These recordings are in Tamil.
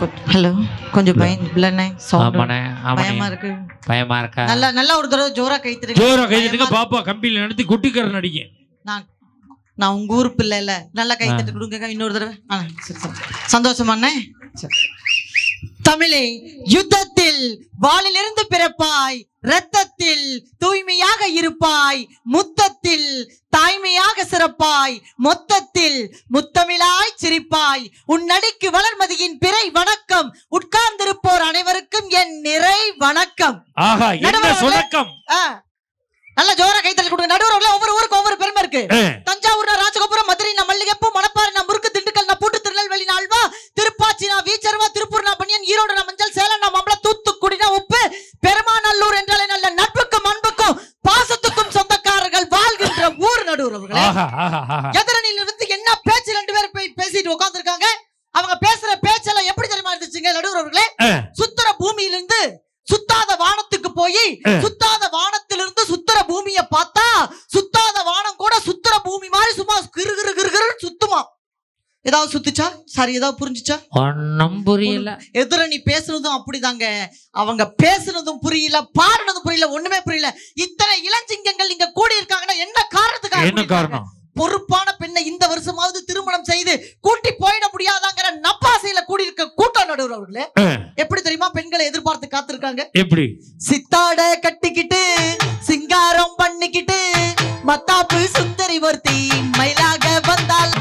ஹலோ, கொஞ்சம் இல்லண்ணே பயமா இருக்கு. பயமா இருக்கா? நல்லா ஒரு தடவை ஜோரா கைத்துருங்க. ஜோரா கைத்துட்டுங்க பாப்பா. கம்பியில நடத்தி குட்டிக்கர நடிங்க. நான் உங்க ஊர் பிள்ளை இல்ல, நல்லா கைத்தட்டு கொடுங்க இன்னொரு தடவை. சந்தோஷமாண்ணே. தமிழே, யுத்தத்தில் வாளிலிருந்து பிறப்பாய், இரத்தத்தில் தூய்மையாக இருப்பாய், முத்தத்தில் தாய்மையாக சிறப்பாய், மொத்தத்தில் முத்தமிழாய் சிரிப்பாய். உன் நடிக்கு வளர்மதியின் பிறை வணக்கம். உட்கார்ந்திருப்போர் அனைவருக்கும் என் நிறை வணக்கம். நல்ல ஜோரா கைத்தல் கொடுங்க. நடுவர்களே, ஒவ்வொரு ஊருக்கு ஒவ்வொரு பெருமை இருக்கு. தஞ்சாவூர்னா ராஜகோபுரம், மதுரைனா மல்லிகைப்பூ, மணப்பாறைனா முறுக்கு, திண்டுக்கல்னா பூட்டு, திருநெல்வேலினா அல்வா, திருப்பாச்சினா வீச்சர்வா, திருப்பூர்னா பனியன், ஈரோடுனா மஞ்சள், சேலம்னா மாம்பழம், தூத்துக்குடினா உப்பு, பெருமாநல்லூர் என்றாலே நல்ல நட்புக்கும் அன்புக்கும் பாசத்துக்கும் சொந்தக்காரர்கள் வாழ்கின்ற ஊர். நடுவர்களே, எதிரணியில் இருந்து என்ன பேச்சு ரெண்டு பேர் பேசிட்டு உட்கார்ந்து இருக்காங்க. அவங்க பேசுற பேச்செல்லாம் எப்படி தெரியுமா இருந்துச்சுங்க நடுவர்களே? சுத்தர பூமியிலிருந்து சுத்தாத வானத்துக்கு போய், சுத்தாத வானத்திலிருந்து சுத்தர பூமியை பார்த்தா, சுத்தாத வானம் கூட சுத்தர பூமி மாதிரி சும்மா கிரு கிரு கிரு கிரு சுத்துமா. ஏதாவது சுத்துச்சா? சாரி, ஏதாவது புரிஞ்சுச்சா? ஒன்னும் புரியல. எதிரணி பேசுனதும் அப்படிதாங்க. அவங்க பேசுனதும் புரியல, பாடுனதும் புரியல, ஒண்ணுமே புரியல. இத்தனை இளஞ்சிங்கங்கள் இங்க கூடி இருக்காங்கன்னா என்ன காரணத்துக்காக? என்ன காரணம்? பொறுப்பான பெண்ணை இந்த வருஷமாவது திருமணம் செய்து கூட்டி போயிட முடியாதாங்கிற நப்பாசையில கூடி இருக்க கூட்டம். நடுவர் அவர்களே, எப்படி தெரியுமா பெண்களை எதிர்பார்த்து காத்திருக்காங்க? எப்படி? சித்தாட கட்டிக்கிட்டு சிங்காரம் பண்ணிக்கிட்டு மத்தாப்பு சுந்தரி ஒருத்தி மயிலாக வந்தால்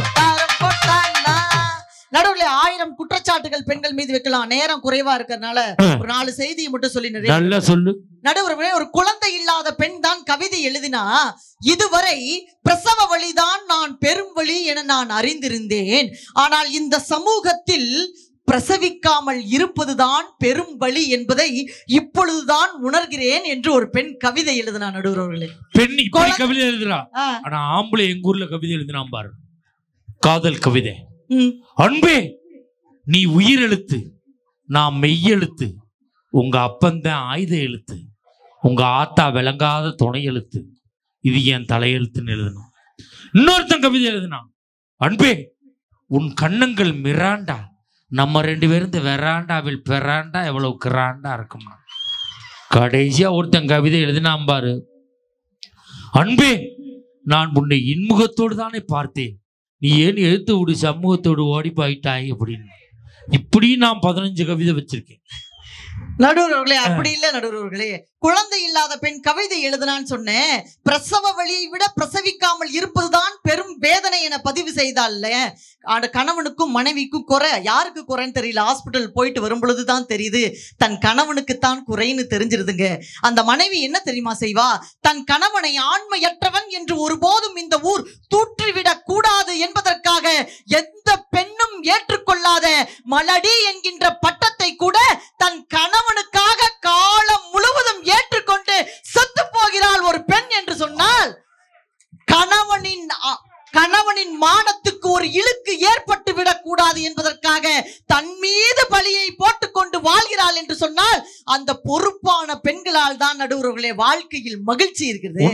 நடுவுல 1000 குற்றச்சாட்டுகள் பெண்கள் மீது வைக்கலாம். நேரம் குறைவா இருக்கிறதுனால ஒரு 4 செய்தியை மட்டும் சொல்லி நல்லா சொல்லு. நடுவர்களே, ஒரு குழந்தை இல்லாத பெண் தான் கவிதை எழுதினா, இதுவரை பிரசவ வழிதான் நான் பெரும் வழி என நான் அறிந்திருந்தேன். ஆனால் இந்த சமூகத்தில் பிரசவிக்காமல் இருப்பதுதான் பெரும் வழி என்பதை இப்பொழுதுதான் உணர்கிறேன் என்று ஒரு பெண் கவிதை எழுதினா. நடுவர்களே, பெண் கவிதை எழுதுறா. ஆனா ஆம்பளை எங்க ஊர்ல கவிதை எழுதினா பாரு, காதல் கவிதை. அன்பே, நீ உயிர் எழுத்து, நான் மெய்யெழுத்து, உங்க அப்பந்தான் ஆயுத எழுத்து, உங்க ஆத்தா விளங்காத துணை எழுத்து, இது என் தலையெழுத்துன்னு எழுதணும். இன்னொருத்தன் கவிதை எழுதினான், அன்பே உன் கண்ணங்கள் மிராண்டா, நம்ம 2 பேரும் இந்த வெராண்டாவில் பெராண்டா எவ்வளவு கிராண்டா இருக்குமா. கடைசியா ஒருத்தன் கவிதை எழுதினான் பாரு, அன்பே நான் உன்னை இன்முகத்தோடு தானே பார்த்தேன், நீ ஏன் எழுத்து விடு சமூகத்தோடு ஓடி போயிட்டாய் அப்படின்னு. இப்படி நான் 15 கவிதை வச்சிருக்கேன். நடுவர்களே, அப்படி இல்ல நடுவர்களே. குழந்தை இல்லாத பெண் கவிதை எழுதினான்னு சொன்னேன். பிரசவ வழியை விட பிரசவிக்காமல் இருப்பதுதான் பெரும் வேதனை என பதிவு செய்தால் கணவனுக்கும் மனைவிக்கும் குறை. யாருக்கு குறைன்னு தெரியல. ஹாஸ்பிட்டல் போயிட்டு வரும் பொழுதுதான் தெரியுது தன் கணவனுக்குத்தான் குறைன்னு தெரிஞ்சிருதுங்க. அந்த மனைவி என்ன தெரியுமா செய்வா? தன் கணவனை ஆண்மையற்றவன் என்று ஒருபோதும் இந்த ஊர் தூற்றிவிடக் கூடாது என்பதற்காக எந்த பெண்ணும் ஏற்றுக்கொள்ளாத மலடி என்கின்ற பட்டத்தை கூட தன் கணவனுக்காக காலம் முழுவதும் ஏற்றுக்கொண்டு செத்து போகிறாள் ஒரு பெண் என்று சொன்னால், கணவனின் மானத்துக்கு ஒரு இழுக்கு ஏற்பட்டு விடக் கூடாது என்பதற்காக தன் மீது பழியை போட்டுக்கொண்டு வாழ்கிறாள் என்று சொன்னால், அந்த பொறுப்பான பெண்களால் தான் நடுவர்களே வாழ்க்கையில் மகிழ்ச்சி இருக்கிறது.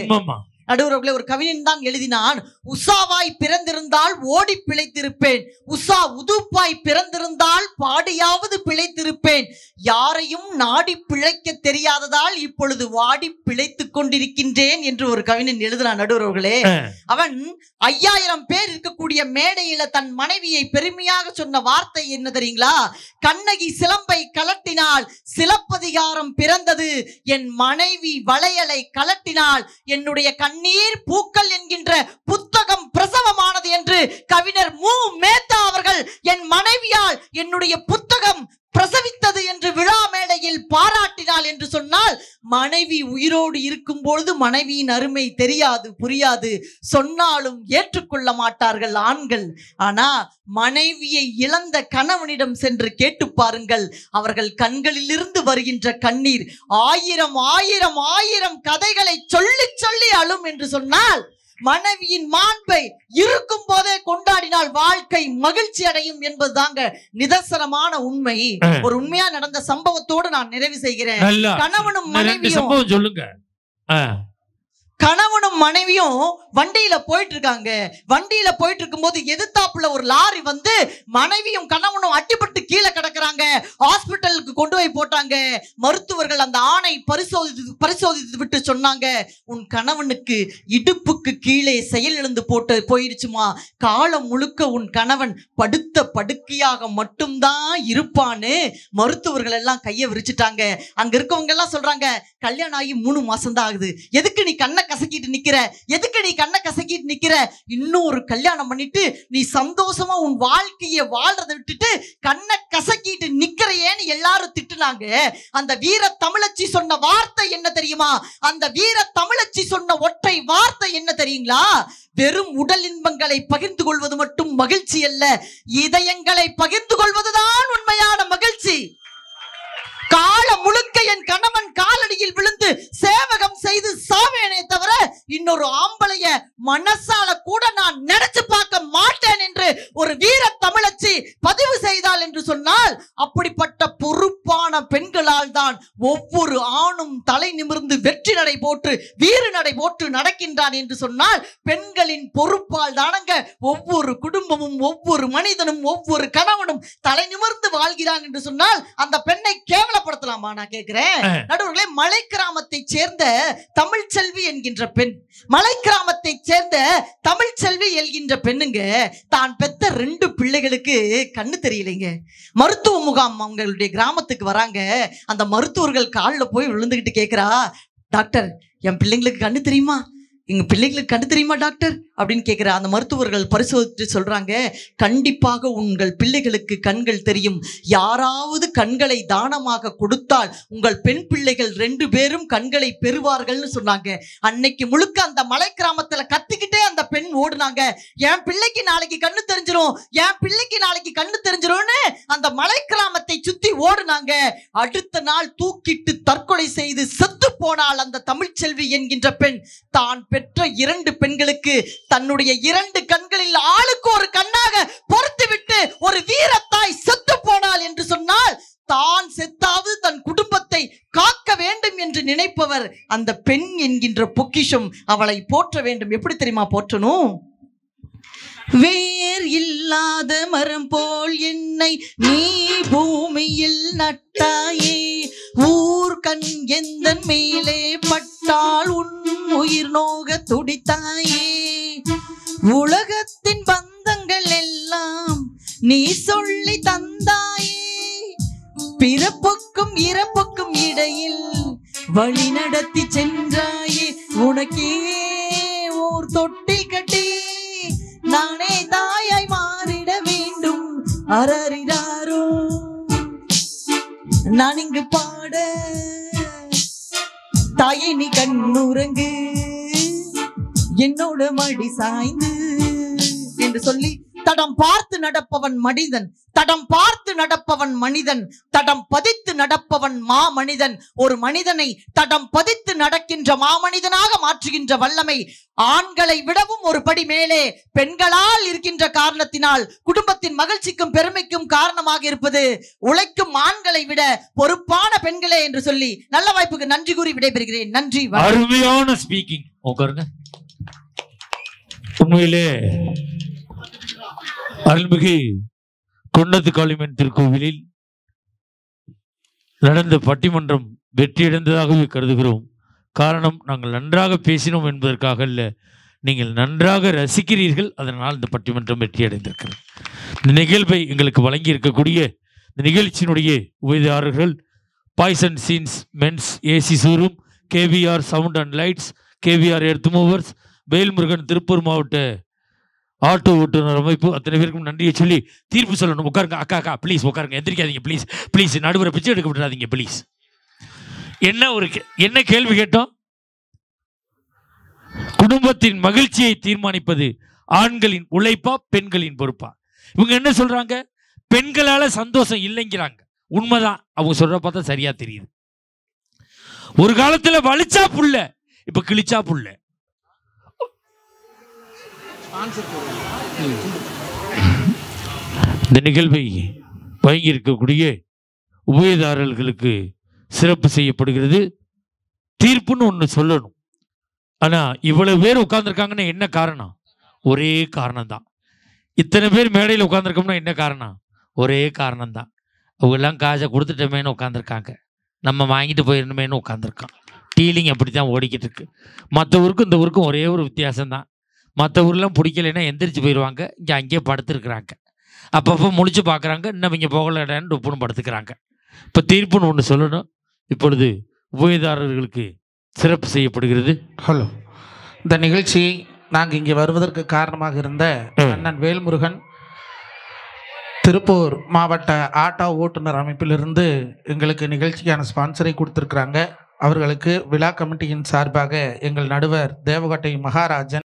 நடுவர்களே, ஒரு கவிஞன் தான் எழுதினான், உஷாவாய் பிறந்திருந்தால் ஓடி பிழைத்திருப்பேன், உஷா உதுப்பாய் பிறந்திருந்தால் பாடியாவது பிழைத்திருப்பேன், யாரையும் நாடி பிழைக்க தெரியாததால் இப்பொழுது வாடி பிழைத்துக் கொண்டிருக்கின்றேன் என்று ஒரு கவிஞன் எழுதினான். நடுவர்களே, அவன் 5000 பேர் இருக்கக்கூடிய மேடையில தன் மனைவியை பெருமையாக சொன்ன வார்த்தை என்ன தெரியுங்களா? கண்ணகி சிலம்பை கலட்டினால் சிலப்பதிகாரம் பிறந்தது, என் மனைவி வளையலை கலட்டினால் என்னுடைய கண்ணீர் பூக்கள் என்கின்ற புத்தகம் பிரசவமானது என்று கவிஞர் மு. மேத்தா அவர்கள் என் மனைவியால் என்னுடைய புத்தகம் பிரசவித்தது என்று விழா மேடையில் பாராட்டினாள் என்று சொன்னால், மனைவி உயிரோடு இருக்கும் பொழுது மனைவியின் அருமை தெரியாது, புரியாது, சொன்னாலும் ஏற்றுக்கொள்ள மாட்டார்கள் ஆண்கள். ஆனா மனைவியை இழந்த கணவனிடம் சென்று கேட்டு பாருங்கள், அவர்கள் கண்களிலிருந்து வருகின்ற கண்ணீர் 1000 கதைகளை சொல்லி சொல்லி அழும் என்று சொன்னால், மனைவியின் மாண்பை இருக்கும் போதே கொண்டாடினால் வாழ்க்கை மகிழ்ச்சி அடையும் என்பதுதாங்க நிதர்சனமான உண்மை. ஒரு உண்மையா நடந்த சம்பவத்தோடு நான் நிறைவு செய்கிறேன். கணவனும் மனைவியும் சொல்லுங்க. கணவனும் மனைவியும் வண்டியில போயிட்டு இருக்காங்க. வண்டியில போயிட்டு இருக்கும்போது எதிர்த்தாப்புல ஒரு லாரி வந்து மனைவியும் கணவனும் அடிபட்டு கீழே கிடக்குறாங்க. ஹாஸ்பிட்டலுக்கு கொண்டு போய் போட்டாங்க. மருத்துவர்கள் அந்த ஆணை பரிசோதித்து விட்டு சொன்னாங்க, உன் கணவனுக்கு இடுப்புக்கு கீழே செயலிழந்து போயிடுச்சுமா. காலம் முழுக்க உன் கணவன் படுத்த படுக்கையாக மட்டும்தான் இருப்பான்னு மருத்துவர்கள் எல்லாம் கையை விரிச்சிட்டாங்க. அங்க இருக்கவங்க எல்லாம் சொல்றாங்க, கல்யாணம் ஆகி 3 மாசம் தான் ஆகுது, எதுக்கு நீ கண்ணை கசக்கிட்டு நிக்கிற, எதுக்கு நீ கண்ணை கசக்கிட்டு நிக்கிற, இன்னொரு கல்யாணம் பண்ணிட்டு நீ சந்தோஷமா உன் வாழ்க்கைய வாழ்றதை விட்டுட்டு கண்ணை கசக்கிட்டு நிக்கிறையேன்னு எல்லாரும் திட்டுனாங்க. அந்த வீர தமிழச்சி சொன்ன வார்த்தை என்ன தெரியுமா? அந்த வீர தமிழச்சி சொன்ன ஒற்றை வார்த்தை என்ன தெரியுங்களா? வெறும் உடல் இன்பங்களை பகிர்ந்து கொள்வது மட்டும் மகிழ்ச்சி அல்ல, இதயங்களை பகிர்ந்து கொள்வதுதான் உண்மையான மகிழ்ச்சி. காலம் முழுக்க என் கணவன் காலடியில் விழுந்து சேவகம் செய்து சாவேனே தவிர இன்னொரு ஆம்பளைய மனசால கூட நான் நினைச்சு பார்க்க மாட்டேன் என்று ஒரு வீர தமிழச்சி பதிவு செய்தாள் என்று சொன்னால், அப்படிப்பட்ட பொறுப்பான பெண்களால் தான் ஒவ்வொரு ஆணும் தலை நிமிர்ந்து வெற்றி நடை போட்டு வீறு நடை போட்டு நடக்கின்றான் என்று சொன்னால், பெண்களின் பொறுப்பால் தானங்க ஒவ்வொரு குடும்பமும் ஒவ்வொரு மனிதனும் ஒவ்வொரு கணவனும் தலை நிமிர்ந்து வாழ்கிறான் என்று சொன்னால், அந்த பெண்ணை கேவலப்படுத்தலாமா? நான் கேட்கிறேன். நடுவர்களே, மலை கிராமத்தை சேர்ந்த தமிழ்ச்செல்வி என்கின்ற பெண், மலை கிராமத்தை சேர்ந்த தமிழ்ச்செல்வி என்கின்ற பெண்ணுங்க தான் பெத்த 2 பிள்ளைகளுக்கு கண்ணு தெரியலைங்க. மருத்துவ முகாம் அவங்களுடைய கிராமத்துக்கு வராங்க. அந்த மருத்துவர்கள் காலில் போய் விழுந்துகிட்டு கேட்கிறா, டாக்டர் என் பிள்ளைங்களுக்கு கண்ணு தெரியுமா, எங்க பிள்ளைங்களுக்கு கண்ணு தெரியுமா டாக்டர் அப்படின்னு கேட்கிற. அந்த மருத்துவர்கள் பரிசோதித்து சொல்றாங்க, கண்டிப்பாக உங்கள் பிள்ளைகளுக்கு கண்கள் தெரியும். யாராவது கண்களை தானமாக கொடுத்தால் உங்கள் பெண் பிள்ளைகள் 2 பேரும் கண்களை பெறுவார்கள்னு சொன்னாங்க. அன்னைக்கு முழுக்க அந்த மலை கிராமத்துல கத்திக்கிட்டே அந்த பெண் ஓடுனாங்க. என் பிள்ளைக்கு நாளைக்கு கண்ணு தெரிஞ்சிரும், என் பிள்ளைக்கு நாளைக்கு கண்ணு தெரிஞ்சிரும்னு அந்த மலை கிராமத்தை சுத்தி ஓடுனாங்க. அடுத்த நாள் தூக்கிட்டு தற்கொலை செய்து செத்து போனால் அந்த தமிழ்ச்செல்வி என்கின்ற பெண். தான் பெற்ற 2 பெண்களுக்கு தன்னுடைய 2 கண்களில் ஆளுக்கு ஒரு கண்ணாக பொறுத்துவிட்டு ஒரு வீரத்தாய் செத்து போனாள் என்று சொன்னால், தான் செத்தாவது தன் குடும்பத்தை காக்க வேண்டும் என்று நினைப்பவர் அந்த பெண் என்கின்ற பொக்கிஷம். அவளை போற்ற வேண்டும். எப்படி தெரியுமா போற்றணும்? வேர் இல்லாத மரம் போல் என்னை நீ பூமியில் நட்டாயே, ஊர் கண் எந்தன் மேலே பட்டால் உன் உயிர் நோக துடித்தாயே, உலகத்தின் பந்தங்கள் எல்லாம் நீ சொல்லி தந்தாயே, பிறப்புக்கும் இறப்புக்கும் இடையில் வழி நடத்தி சென்றாயே, உனக்கே ஓர் தொட்டில் கட்டி நானே தாயாய் மாறிட வேண்டும். அரறிறாரோ நான் இங்கு பாட, தாயை நீ கண்ணுறங்கு என்னோட மடி சாய்ந்து என்று சொல்லி, தடம் பார்த்து நடப்பவன் மனிதன், தடம் பார்த்து நடப்பவன் மனிதன், தடம் பதித்து நடப்பவன் மாமனிதன். ஒரு மனிதனை தடம் பதித்து நடக்கின்ற மாமனிதனாக மாற்றுகின்ற வல்லமை ஆண்களை விடவும் ஒரு படி மேலே பெண்களால் இருக்கின்ற காரணத்தினால் குடும்பத்தின் மகிழ்ச்சிக்கும் பெருமைக்கும் காரணமாக இருப்பது உழைக்கும் ஆண்களை விட பொறுப்பான பெண்களே என்று சொல்லி நல்ல வாய்ப்புக்கு நன்றி கூறி விடைபெறுகிறேன். நன்றி. அருமையான ஸ்பீக்கிங். உட்காருங்க. உண்மையிலே அருள்மிகு கொன்னத்து காளியம்மன் திருக்கோவிலில் நடந்த பட்டிமன்றம் வெற்றியடைந்ததாகவே கருதுகிறோம். காரணம், நாங்கள் நன்றாக பேசினோம் என்பதற்காக அல்ல, நீங்கள் நன்றாக ரசிக்கிறீர்கள், அதனால் இந்த பட்டிமன்றம் வெற்றியடைந்திருக்கிறது. இந்த நிகழ்வை எங்களுக்கு வழங்கி இருக்கக்கூடிய இந்த நிகழ்ச்சியினுடைய உபயதாரர்கள் poison jeans men's AC showroom, KVR sound and lights, KVR earth movers, Velmurugan Tiruppur மாவட்ட ஆட்டோ ஓட்டுநர் அமைப்பு, அத்தனை பேருக்கும் நன்றியை சொல்லி தீர்ப்பு சொல்லணும். உட்காருங்க அக்கா, அக்கா ப்ளீஸ் உட்காருங்க, எந்திரிக்காதீங்க ப்ளீஸ் ப்ளீஸ், நடுவரை பிச்சை எடுக்க விட்டுறாதீங்க ப்ளீஸ். என்ன கேள்வி கேட்டோம்? குடும்பத்தின் மகிழ்ச்சியை தீர்மானிப்பது ஆண்களின் உழைப்பா பெண்களின் பொறுப்பா? இவங்க என்ன சொல்றாங்க? பெண்களால சந்தோஷம் இல்லைங்கிறாங்க. உண்மைதான், அவங்க சொல்ற பார்த்தா சரியா தெரியுது. ஒரு காலத்துல வலிச்சா புள்ள, இப்ப கிழிச்சா புள்ள. இந்த நிகழ்வை வழங்கியிருக்கக்கூடிய உபயதாரர்களுக்கு சிறப்பு செய்யப்படுகிறது. தீர்ப்புன்னு ஒன்று சொல்லணும். ஆனா இவ்வளவு பேர் உட்கார்ந்துருக்காங்கன்னா என்ன காரணம்? ஒரே காரணம் தான். இத்தனை பேர் மேடையில் உட்கார்ந்துருக்கோம்னா என்ன காரணம்? ஒரே காரணம் தான். அவங்க எல்லாம் காசை கொடுத்துட்டோமேனு உட்காந்துருக்காங்க, நம்ம வாங்கிட்டு போயிடணுமேனு உட்காந்துருக்கான். டீலிங் அப்படி தான் ஓடிக்கிட்டு இருக்கு. மற்ற ஊருக்கும் இந்த ஊருக்கும் ஒரே ஒரு வித்தியாசம்தான். மற்ற ஊர்லாம் பிடிக்கலைன்னா எந்திரிச்சு போயிடுவாங்க, இங்கே அங்கேயே படுத்துருக்குறாங்க. அப்பப்போ முழிச்சு பார்க்குறாங்க, இன்னும் இங்கே போகலடான்னு உப்புன்னு படுத்துக்கிறாங்க. இப்போ தீர்ப்புன்னு ஒன்று சொல்லணும். இப்பொழுது உபயதாரர்களுக்கு சிறப்பு செய்யப்படுகிறது. ஹலோ, இந்த நிகழ்ச்சியை நாங்கள் இங்கே வருவதற்கு காரணமாக இருந்த அண்ணன் வேல்முருகன், திருப்பூர் மாவட்ட ஆட்டோ ஓட்டுநர் அமைப்பிலிருந்து எங்களுக்கு நிகழ்ச்சிக்கான ஸ்பான்சரை கொடுத்துருக்குறாங்க. அவர்களுக்கு விழா கமிட்டியின் சார்பாக எங்கள் நடுவர் தேவகோட்டை மகாராஜன்